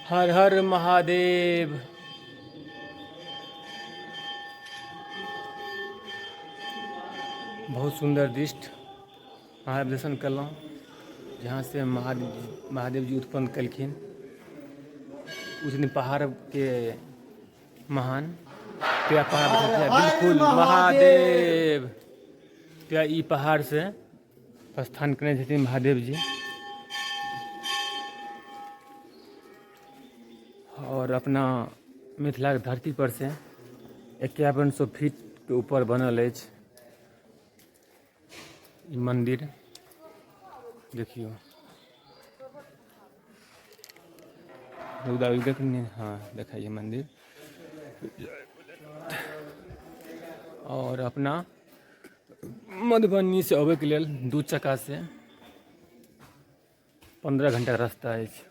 हर हर महादेव। बहुत सुंदर दृष्टि महादेव दर्शन कलहुँ, जहाँ से महादेव जी उत्पन्न कलखिन। उस दिन पहाड़ के महान त्या पहाड़ बिल्कुल महादेव त्या ई पहाड़ से प्रस्थान करने छथिन महादेव जी। और अपना मिथिला के धरती पर से 5100 फीट के ऊपर बनल अछि ई मंदिर। देखियो हाँ देखाइए मंदिर। और अपना मधुबनी से अबै के लेल 2 चक्का से 15 घंटा रास्ता अछि।